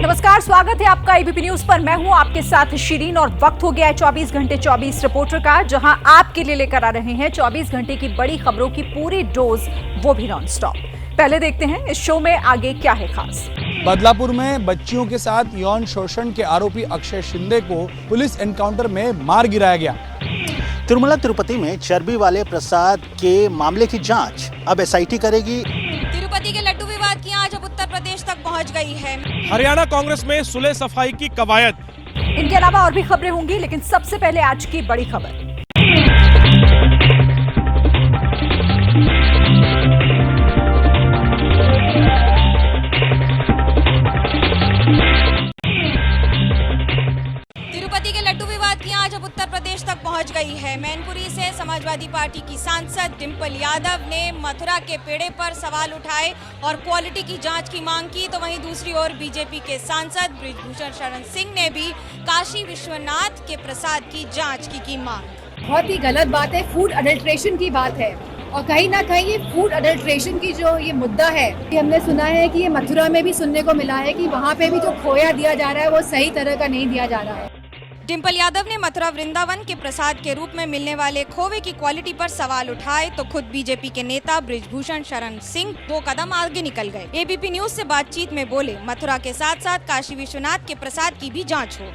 नमस्कार, स्वागत है आपका एबीपी न्यूज पर। मैं हूं आपके साथ शिरीन और वक्त हो गया है 24 घंटे 24 रिपोर्टर का, जहां आपके लिए लेकर आ रहे हैं 24 घंटे की बड़ी खबरों की पूरी डोज, वो भी नॉन स्टॉप। पहले देखते हैं इस शो में आगे क्या है खास। बदलापुर में बच्चियों के साथ यौन शोषण के आरोपी अक्षय शिंदे को पुलिस एनकाउंटर में मार गिराया गया। तिरुमला तिरुपति में चर्बी वाले प्रसाद के मामले की जांच अब एसआईटी करेगी। तिरुपति के लड्डू विवाद की आंच अब उत्तर प्रदेश तक पहुंच गई है। हरियाणा कांग्रेस में सुलह सफाई की कवायद। इनके अलावा और भी खबरें होंगी, लेकिन सबसे पहले आज की बड़ी खबर। तिरुपति के लड्डू विवाद की आंच अब उत्तर प्रदेश तक पहुंच गई है। मैनपुरी से समाजवादी पार्टी की सांसद डिंपल यादव ने मथुरा के पेड़े पर सवाल उठाए और क्वालिटी की जांच की मांग की, तो वहीं दूसरी ओर बीजेपी के सांसद बृजभूषण शरण सिंह ने भी काशी विश्वनाथ के प्रसाद की जांच की मांग। बहुत ही गलत बात है, फूड अडल्ट्रेशन की बात है और कहीं ना कहीं ये फूड अडल्ट्रेशन की जो ये मुद्दा है, हमने सुना है कि ये मथुरा में भी सुनने को मिला है कि वहाँ पे भी जो खोया दिया जा रहा है वो सही तरह का नहीं दिया जा रहा है। डिंपल यादव ने मथुरा वृंदावन के प्रसाद के रूप में मिलने वाले खोवे की क्वालिटी पर सवाल उठाए, तो खुद बीजेपी के नेता बृजभूषण शरण सिंह 2 कदम आगे निकल गए। एबीपी न्यूज से बातचीत में बोले, मथुरा के साथ साथ काशी विश्वनाथ के प्रसाद की भी जांच हो।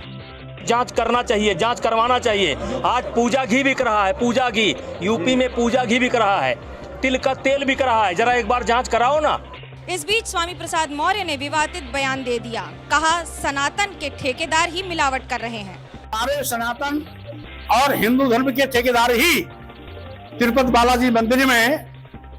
जांच करना चाहिए, जांच करवाना चाहिए। आज पूजा घी बिक रहा है, पूजा घी यूपी में पूजा घी बिक रहा है, तिल का तेल बिक रहा है, जरा एक बार जांच कराओ ना। इस बीच स्वामी प्रसाद मौर्य ने विवादित बयान दे दिया, कहा सनातन के ठेकेदार ही मिलावट कर रहे हैं। सारे सनातन और हिंदू धर्म के ठेकेदार ही तिरुपति बालाजी मंदिर में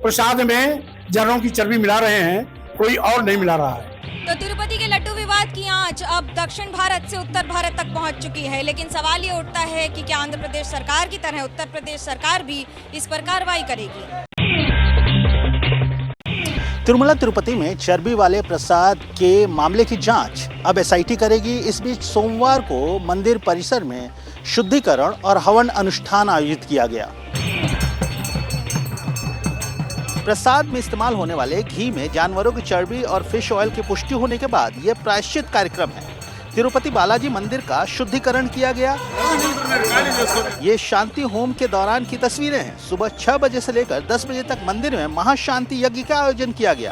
प्रसाद में जरों की चर्बी मिला रहे हैं, कोई और नहीं मिला रहा है। तो तिरुपति के लड्डू विवाद की आंच अब दक्षिण भारत से उत्तर भारत तक पहुंच चुकी है, लेकिन सवाल ये उठता है कि क्या आंध्र प्रदेश सरकार की तरह उत्तर प्रदेश सरकार भी इस पर कार्रवाई करेगी। तिरुमला तिरुपति में चर्बी वाले प्रसाद के मामले की जांच अब एसआईटी करेगी। इस बीच सोमवार को मंदिर परिसर में शुद्धिकरण और हवन अनुष्ठान आयोजित किया गया। प्रसाद में इस्तेमाल होने वाले घी में जानवरों की चर्बी और फिश ऑयल की पुष्टि होने के बाद यह प्रायश्चित कार्यक्रम है। तिरुपति बालाजी मंदिर का शुद्धिकरण किया गया। ये शांति होम के दौरान की तस्वीरें हैं। सुबह 6 बजे से लेकर 10 बजे तक मंदिर में महाशांति यज्ञ का आयोजन किया गया।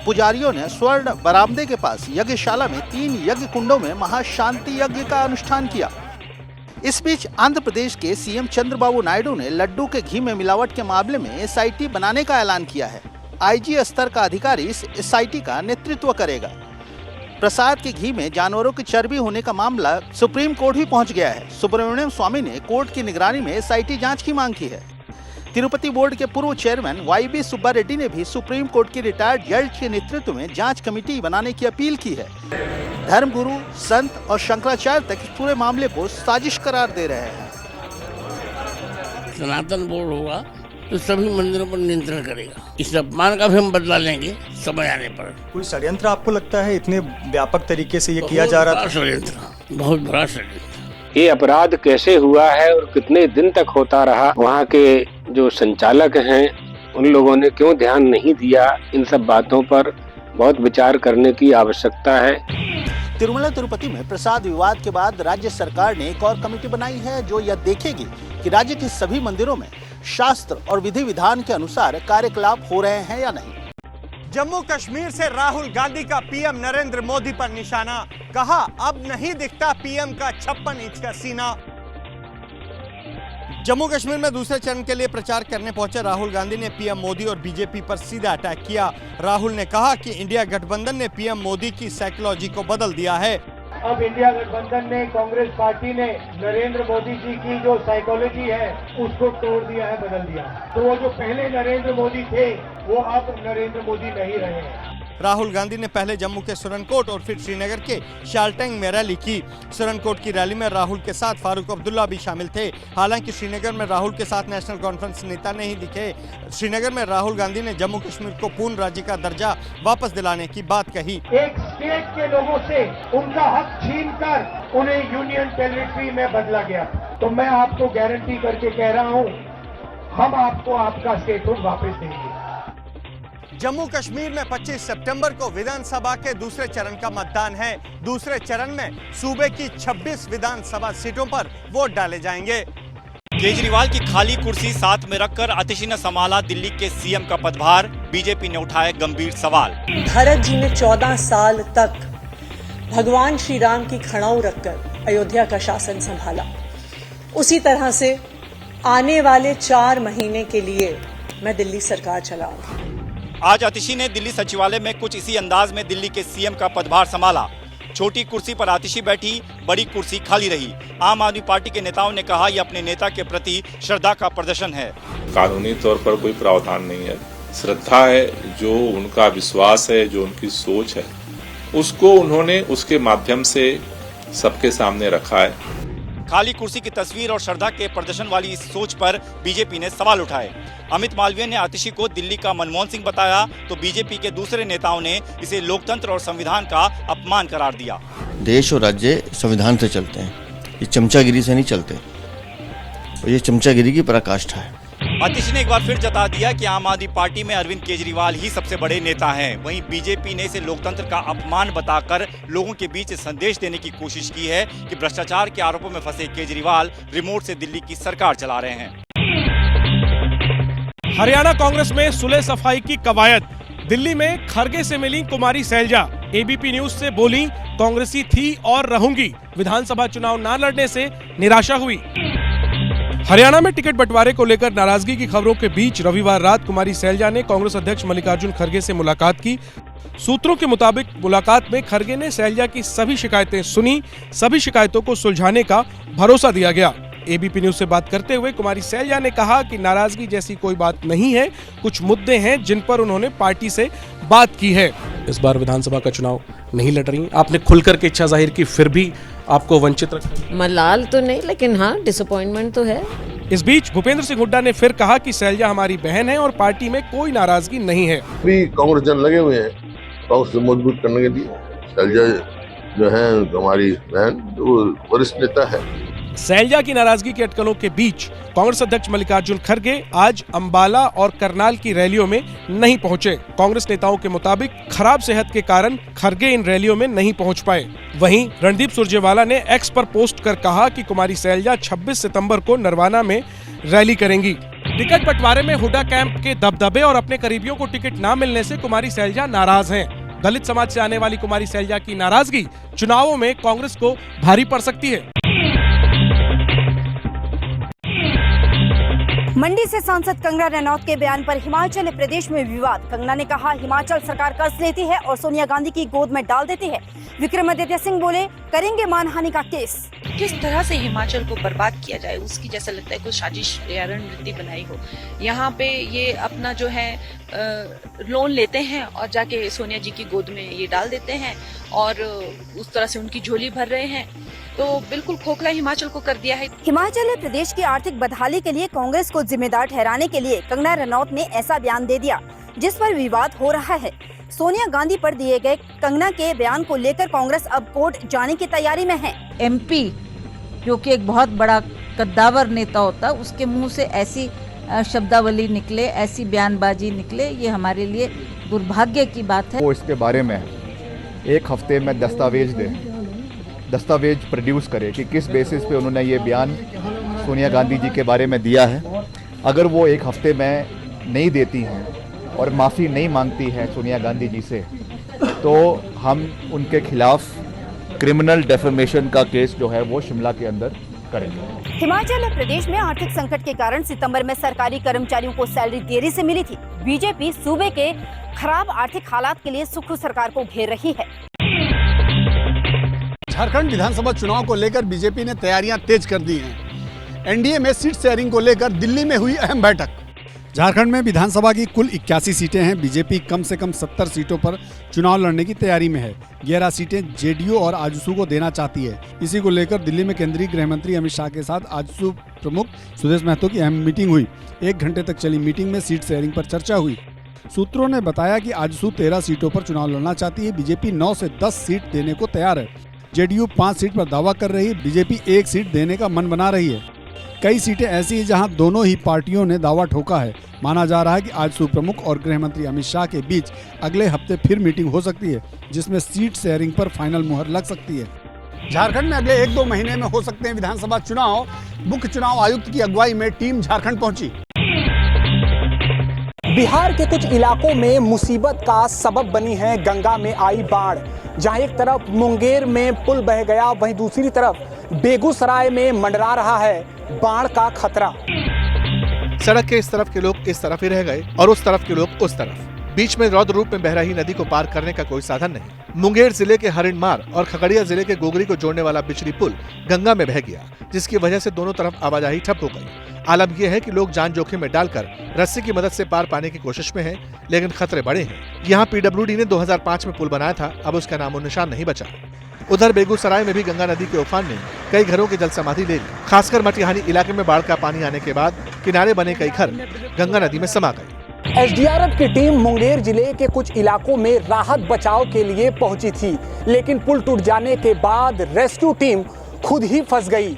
पुजारियों ने स्वर्ण बरामदे के पास यज्ञशाला में 3 यज्ञ कुंडों में महाशांति यज्ञ का अनुष्ठान किया। इस बीच आंध्र प्रदेश के सीएम चंद्रबाबू नायडू ने लड्डू के घी में मिलावट के मामले में एसआईटी बनाने का ऐलान किया है। आईजी स्तर का अधिकारी इस एसआईटी का नेतृत्व करेगा। प्रसाद के घी में जानवरों की चर्बी होने का मामला सुप्रीम कोर्ट भी पहुंच गया है। सुब्रमण्यम स्वामी ने कोर्ट की निगरानी में एसआईटी जांच की मांग की है। तिरुपति बोर्ड के पूर्व चेयरमैन वाईबी सुब्बा रेड्डी ने भी सुप्रीम कोर्ट की रिटायर्ड जज के नेतृत्व में जांच कमेटी बनाने की अपील की है। धर्मगुरु, संत और शंकराचार्य तक इस पूरे मामले को साजिश करार दे रहे हैं। सनातन बोर्ड होगा तो सभी मंदिरों पर नियंत्रण करेगा। इस अपमान का भी हम बदला लेंगे समय आने पर। कोई षड्यंत्र आपको लगता है इतने व्यापक तरीके से ये किया जा रहा था? षड्यंत्र, बहुत बड़ा षड्यंत्र। ये अपराध कैसे हुआ है और कितने दिन तक होता रहा, वहाँ के जो संचालक हैं उन लोगों ने क्यों ध्यान नहीं दिया, इन सब बातों पर बहुत विचार करने की आवश्यकता है। तिरुमला तिरुपति में प्रसाद विवाद के बाद राज्य सरकार ने एक और कमेटी बनाई है जो यह देखेगी कि राज्य के सभी मंदिरों में शास्त्र और विधि विधान के अनुसार कार्यकलाप हो रहे हैं या नहीं। जम्मू कश्मीर से राहुल गांधी का पीएम नरेंद्र मोदी पर निशाना, कहा अब नहीं दिखता पीएम का 56 इंच का सीना। जम्मू कश्मीर में दूसरे चरण के लिए प्रचार करने पहुंचे राहुल गांधी ने पीएम मोदी और बीजेपी पर सीधा अटैक किया। राहुल ने कहा कि इंडिया गठबंधन ने पीएम मोदी की साइकोलॉजी को बदल दिया है। अब इंडिया गठबंधन ने, कांग्रेस पार्टी ने नरेंद्र मोदी जी की जो साइकोलॉजी है उसको तोड़ दिया है, बदल दिया। तो वो जो पहले नरेंद्र मोदी थे वो अब नरेंद्र मोदी नहीं रहे हैं। राहुल गांधी ने पहले जम्मू के सुरनकोट और फिर श्रीनगर के शालटेंग में रैली की। सुरनकोट की रैली में राहुल के साथ फारूक अब्दुल्ला भी शामिल थे। हालांकि श्रीनगर में राहुल के साथ नेशनल कॉन्फ्रेंस नेता नहीं दिखे। श्रीनगर में राहुल गांधी ने जम्मू कश्मीर को पूर्ण राज्य का दर्जा वापस दिलाने की बात कही। एक स्टेट के लोगों से उनका हक छीनकर उन्हें यूनियन टेरिटरी में बदला गया। तो मैं आपको गारंटी करके कह रहा हूँ, हम आपको आपका स्टेटहुड वापस देंगे। जम्मू कश्मीर में 25 सितंबर को विधानसभा के दूसरे चरण का मतदान है। दूसरे चरण में सूबे की 26 विधानसभा सीटों पर वोट डाले जाएंगे। केजरीवाल की खाली कुर्सी साथ में रखकर आतिशी ने संभाला दिल्ली के सीएम का पदभार। बीजेपी ने उठाए गंभीर सवाल। भरत जी ने 14 साल तक भगवान श्री राम की खड़ाऊ रखकर अयोध्या का शासन संभाला। उसी तरह से आने वाले 4 महीने के लिए मैं दिल्ली सरकार चलाऊंगी। आज आतिशी ने दिल्ली सचिवालय में कुछ इसी अंदाज में दिल्ली के सीएम का पदभार संभाला। छोटी कुर्सी पर आतिशी बैठी, बड़ी कुर्सी खाली रही। आम आदमी पार्टी के नेताओं ने कहा यह अपने नेता के प्रति श्रद्धा का प्रदर्शन है। कानूनी तौर पर कोई प्रावधान नहीं है, श्रद्धा है, जो उनका विश्वास है, जो उनकी सोच है, उसको उन्होंने उसके माध्यम से सबके सामने रखा है। खाली कुर्सी की तस्वीर और श्रद्धा के प्रदर्शन वाली इस सोच पर बीजेपी ने सवाल उठाए। अमित मालवीय ने आतिशी को दिल्ली का मनमोहन सिंह बताया तो बीजेपी के दूसरे नेताओं ने इसे लोकतंत्र और संविधान का अपमान करार दिया। देश और राज्य संविधान से चलते हैं, ये चमचागिरी से नहीं चलते, और ये चमचागिरी की पराकाष्ठा है। आतिशी ने एक बार फिर जता दिया कि आम आदमी पार्टी में अरविंद केजरीवाल ही सबसे बड़े नेता हैं। वहीं बीजेपी ने इसे लोकतंत्र का अपमान बताकर लोगों के बीच संदेश देने की कोशिश की है कि भ्रष्टाचार के आरोपों में फंसे केजरीवाल रिमोट से दिल्ली की सरकार चला रहे हैं। हरियाणा कांग्रेस में सुलह सफाई की कवायद। दिल्ली में खरगे से मिली कुमारी सैलजा। एबीपी न्यूज से बोली, कांग्रेसी थी और रहूंगी। विधानसभा चुनाव न लड़ने से निराशा हुई। हरियाणा में टिकट बंटवारे को लेकर नाराजगी की खबरों के बीच रविवार रात कुमारी सैलजा ने कांग्रेस अध्यक्ष मल्लिकार्जुन खरगे से मुलाकात की। सूत्रों के मुताबिक मुलाकात में खरगे ने सैलजा की सभी शिकायतें सुनी। सभी शिकायतों को सुलझाने का भरोसा दिया गया। एबीपी न्यूज से बात करते हुए कुमारी सैलजा ने कहा कि नाराजगी जैसी कोई बात नहीं है, कुछ मुद्दे हैं जिन पर उन्होंने पार्टी से बात की है। इस बार विधानसभा का चुनाव नहीं लड़ रही, आपने खुलकर के इच्छा जाहिर की, फिर भी आपको वंचित रखा। मलाल तो नहीं, लेकिन हाँ डिसअपॉइंटमेंट तो है। इस बीच भूपेंद्र सिंह हुड्डा ने फिर कहा कि सैलजा हमारी बहन है और पार्टी में कोई नाराजगी नहीं है। भी कांग्रेस जन लगे हुए हैं कांग्रेस को मजबूत करने के लिए। सैलजा जो है हमारी बहन, जो वरिष्ठ नेता है। सैलजा की नाराजगी के अटकलों के बीच कांग्रेस अध्यक्ष मल्लिकार्जुन खरगे आज अंबाला और करनाल की रैलियों में नहीं पहुंचे। कांग्रेस नेताओं के मुताबिक खराब सेहत के कारण खरगे इन रैलियों में नहीं पहुंच पाए। वहीं रणदीप सुरजेवाला ने एक्स पर पोस्ट कर कहा कि कुमारी सैलजा 26 सितंबर को नरवाना में रैली करेंगी। टिकट बंटवारे में हुड्डा कैंप के दबदबे और अपने करीबियों को टिकट न मिलने से कुमारी सैलजा नाराज हैं। दलित समाज से आने वाली कुमारी सैलजा की नाराजगी चुनावों में कांग्रेस को भारी पड़ सकती है। मंडी से सांसद कंगना रनौत के बयान पर हिमाचल प्रदेश में विवाद। कंगना ने कहा हिमाचल सरकार कर्ज लेती है और सोनिया गांधी की गोद में डाल देती है। विक्रमादित्य सिंह बोले, करेंगे मानहानि का केस। किस तरह से हिमाचल को बर्बाद किया जाए उसकी जैसा लगता है कोई साजिश या रणनीति बनाई हो। यहाँ पे ये अपना जो है लोन लेते हैं और जाके सोनिया जी की गोद में ये डाल देते हैं और उस तरह से उनकी झोली भर रहे हैं। तो बिल्कुल खोखला हिमाचल को कर दिया है। हिमाचल प्रदेश की आर्थिक बदहाली के लिए कांग्रेस को जिम्मेदार ठहराने के लिए कंगना रनौत ने ऐसा बयान दे दिया जिस पर विवाद हो रहा है। सोनिया गांधी पर दिए गए कंगना के बयान को लेकर कांग्रेस अब कोर्ट जाने की तैयारी में है। एमपी जो कि एक बहुत बड़ा कद्दावर नेता होता, उसके मुंह से ऐसी शब्दावली निकले, ऐसी बयानबाजी निकले, ये हमारे लिए दुर्भाग्य की बात है। वो इसके बारे में एक हफ्ते में दस्तावेज प्रोड्यूस करे कि किस बेसिस पे उन्होंने ये बयान सोनिया गांधी जी के बारे में दिया है। अगर वो एक हफ्ते में नहीं देती हैं और माफ़ी नहीं मांगती है सोनिया गांधी जी से, तो हम उनके खिलाफ क्रिमिनल डेफेमेशन का केस जो है वो शिमला के अंदर करेंगे। हिमाचल प्रदेश में आर्थिक संकट के कारण सितंबर में सरकारी कर्मचारियों को सैलरी देरी से मिली थी। बीजेपी सूबे के खराब आर्थिक हालात के लिए सुक्खू सरकार को घेर रही है। झारखंड विधानसभा चुनाव को लेकर बीजेपी ने तैयारियां तेज कर दी हैं। एनडीए में सीट शेयरिंग को लेकर दिल्ली में हुई अहम बैठक। झारखंड में विधानसभा की कुल 81 सीटें हैं। बीजेपी कम से कम 70 सीटों पर चुनाव लड़ने की तैयारी में है। 11 सीटें जेडीयू और आजसू को देना चाहती है। इसी को लेकर दिल्ली में केंद्रीय गृह मंत्री अमित शाह के साथ आजसू प्रमुख सुदेश महतो की अहम मीटिंग हुई। 1 घंटे तक चली मीटिंग में सीट शेयरिंग पर चर्चा हुई। सूत्रों ने बताया कि आजसू 13 सीटों पर चुनाव लड़ना चाहती है। बीजेपी 9 से 10 सीट देने को तैयार है। जेडीयू 5 सीट पर दावा कर रही है। बीजेपी 1 सीट देने का मन बना रही है। कई सीटें ऐसी हैं जहां दोनों ही पार्टियों ने दावा ठोका है। माना जा रहा है कि आज सुप्रमुख और गृह मंत्री अमित शाह के बीच अगले हफ्ते फिर मीटिंग हो सकती है, जिसमें सीट शेयरिंग पर फाइनल मुहर लग सकती है। झारखंड में अगले 1-2 महीने में हो सकते हैं विधानसभा चुनाव। मुख्य चुनाव आयुक्त की अगुवाई में टीम झारखंड पहुंची। बिहार के कुछ इलाकों में मुसीबत का सबब बनी है गंगा में आई बाढ़। जहां एक तरफ मुंगेर में पुल बह गया, वहीं दूसरी तरफ बेगूसराय में मंडरा रहा है बाढ़ का खतरा। सड़क के इस तरफ के लोग इस तरफ ही रह गए और उस तरफ के लोग उस तरफ। बीच में रौद्र रूप में बह रही नदी को पार करने का कोई साधन नहीं। मुंगेर जिले के हरिणमार और खगड़िया जिले के गोगरी को जोड़ने वाला बिचड़ी पुल गंगा में बह गया, जिसकी वजह से दोनों तरफ आवाजाही ठप हो गई। आलम यह है कि लोग जान जोखिम में डालकर रस्सी की मदद से पार पाने की कोशिश में हैं, लेकिन खतरे बड़े हैं। यहाँ पीडब्ल्यूडी ने 2005 में पुल बनाया था, अब उसका नामो निशान नहीं बचा। उधर बेगूसराय में भी गंगा नदी के उफान ने कई घरों की जल समाधि ले ली। खासकर मटिहानी इलाके में बाढ़ का पानी आने के बाद किनारे बने कई घर गंगा नदी में समा गए। एसडीआरएफ की टीम मुंगेर जिले के कुछ इलाकों में राहत बचाव के लिए पहुंची थी, लेकिन पुल टूट जाने के बाद रेस्क्यू टीम खुद ही फंस गई।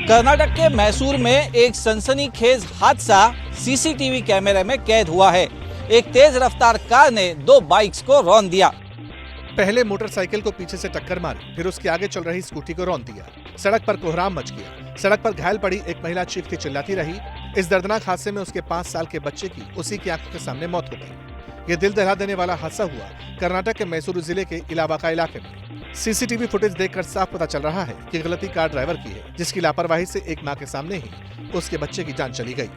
कर्नाटक के मैसूर में एक सनसनीखेज हादसा सीसीटीवी कैमरे में कैद हुआ है। एक तेज रफ्तार कार ने 2 बाइक्स को रौंद दिया। पहले मोटरसाइकिल को पीछे से टक्कर मारी, फिर उसके आगे चल रही स्कूटी को रौंद दिया। सड़क पर कोहराम मच गया। सड़क पर घायल पड़ी एक महिला चीखती चिल्लाती रही। इस दर्दनाक हादसे में उसके 5 साल के बच्चे की उसी की आंखों के सामने मौत हो गई। ये दिल दहला देने वाला हादसा हुआ कर्नाटक के मैसूरू जिले के इलाबाका इलाके में। सीसीटीवी फुटेज देखकर साफ पता चल रहा है कि गलती कार ड्राइवर की है, जिसकी लापरवाही से एक मां के सामने ही उसके बच्चे की जान चली गई।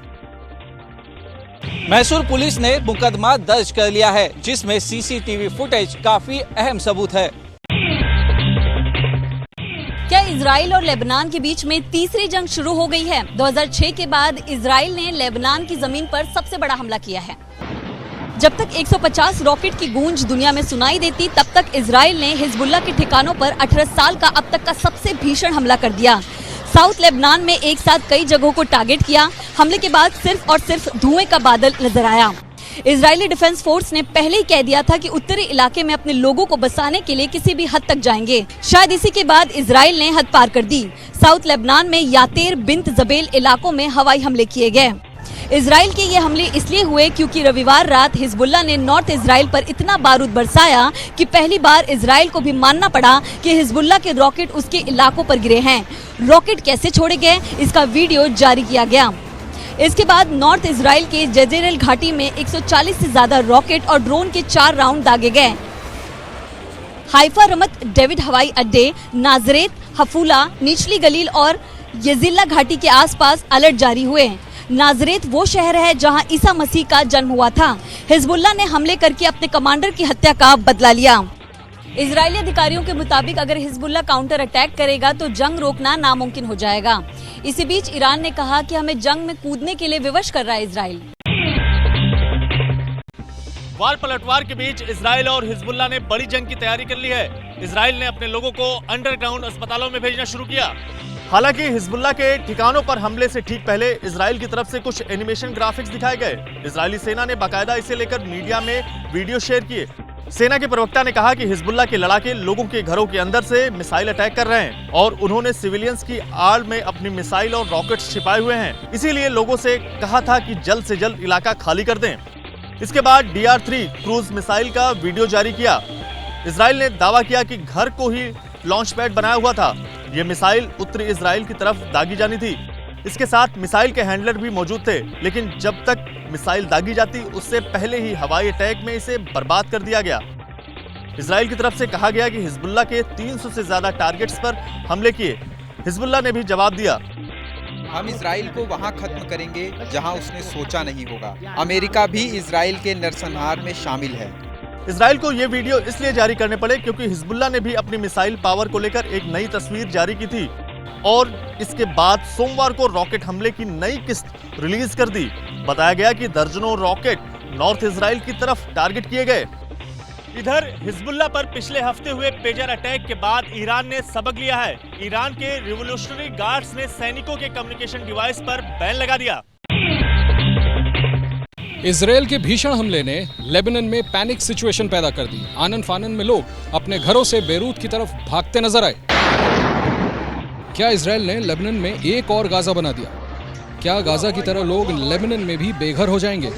मैसूर पुलिस ने मुकदमा दर्ज कर लिया है, जिसमें सीसीटीवी फुटेज काफी अहम सबूत है। क्या इजराइल और लेबनान के बीच में तीसरी जंग शुरू हो गई है? 2006 के बाद इजराइल ने लेबनान की जमीन पर सबसे बड़ा हमला किया है। जब तक 150 रॉकेट की गूंज दुनिया में सुनाई देती, तब तक इजराइल ने हिजबुल्लाह के ठिकानों पर 18 साल का अब तक का सबसे भीषण हमला कर दिया। साउथ लेबनान में एक साथ कई जगहों को टारगेट किया। हमले के बाद सिर्फ और सिर्फ धुएं का बादल नजर आया। इजरायली डिफेंस फोर्स ने पहले ही कह दिया था कि उत्तरी इलाके में अपने लोगों को बसाने के लिए किसी भी हद तक जाएंगे। शायद इसी के बाद इजराइल ने हद पार कर दी। साउथ लेबनान में यातेर बिंत जबेल इलाकों में हवाई हमले किए गए। इजराइल के ये हमले इसलिए हुए क्योंकि रविवार रात हिजबुल्लाह ने नॉर्थ इजराइल पर इतना बारूद बरसाया कि पहली बार इजराइल को भी मानना पड़ा कि हिजबुल्लाह के रॉकेट उसके इलाकों पर गिरे हैं। रॉकेट कैसे छोड़े गए, इसका वीडियो जारी किया गया। इसके बाद नॉर्थ इजराइल के जजेरेल घाटी में 140 से ज्यादा रॉकेट और ड्रोन के 4 राउंड दागे गए। हाइफा रमत डेविड हवाई अड्डे, नाजरेत, हफूला, निचली गलील और यजिल्ला घाटी के आसपास अलर्ट जारी हुए। नाजरेत वो शहर है जहां ईसा मसीह का जन्म हुआ था। हिजबुल्लाह ने हमले करके अपने कमांडर की हत्या का बदला लिया। इजरायली अधिकारियों के मुताबिक अगर हिजबुल्लाह काउंटर अटैक करेगा तो जंग रोकना नामुमकिन हो जाएगा। इसी बीच ईरान ने कहा कि हमें जंग में कूदने के लिए विवश कर रहा है इजराइल। वार पलटवार के बीच इजराइल और हिजबुल्लाह ने बड़ी जंग की तैयारी कर ली है। इजराइल ने अपने लोगों को अंडरग्राउंड अस्पतालों में भेजना शुरू किया। हालांकि हिजबुल्लाह के ठिकानों पर हमले से ठीक पहले इजराइल की तरफ से कुछ एनिमेशन ग्राफिक्स दिखाए गए। इजरायली सेना ने बाकायदा इसे लेकर मीडिया में वीडियो शेयर किए। सेना के प्रवक्ता ने कहा कि हिजबुल्लाह के लड़ाके लोगों के घरों के अंदर से मिसाइल अटैक कर रहे हैं और उन्होंने सिविलियंस की आड़ में अपनी मिसाइल और रॉकेट्स छिपाए हुए हैं। इसीलिए लोगों से कहा था कि जल्द से जल्द इलाका खाली कर दें। इसके बाद DR-3 क्रूज मिसाइल का वीडियो जारी किया। इजराइल ने दावा किया कि घर को ही लॉन्च पैड बनाया हुआ था। ये मिसाइल उत्तरी इजराइल की तरफ दागी जानी थी। इसके साथ मिसाइल के हैंडलर भी मौजूद थे, लेकिन जब तक मिसाइल दागी जाती उससे पहले ही हवाई अटैक में इसे बर्बाद कर दिया गया। इजराइल की तरफ से कहा गया कि हिजबुल्लाह के 300 से ज्यादा टारगेट्स पर हमले किए। हिजबुल्लाह ने भी जवाब दिया, हम इजराइल को वहां खत्म करेंगे जहां उसने सोचा नहीं होगा। अमेरिका भी इजराइल के नरसंहार में शामिल है। इजराइल को ये वीडियो इसलिए जारी करने पड़े क्योंकि हिजबुल्लाह ने भी अपनी मिसाइल पावर को लेकर एक नई तस्वीर जारी की थी और इसके बाद सोमवार को रॉकेट हमले की नई किस्त रिलीज कर दी। बताया गया कि दर्जनों रॉकेट नॉर्थ इजराइल की तरफ टारगेट किए गए। इधर हिजबुल्लाह पर पिछले हफ्ते हुए पेजर अटैक के बाद ईरान ने सबक लिया है। ईरान के रिवोल्यूशनरी गार्ड्स ने सैनिकों के कम्युनिकेशन डिवाइस पर बैन लगा दिया। इजराइल के भीषण हमले ने लेबनान में पैनिक सिचुएशन पैदा कर दी। आनन फानन में लोग अपने घरों से बेरूत की तरफ भागते नजर आए। क्या इसराइल ने लेबनान में एक और गाजा बना दिया? क्या गाजा की तरह लोग लेबनान में भी बेघर हो जाएंगे?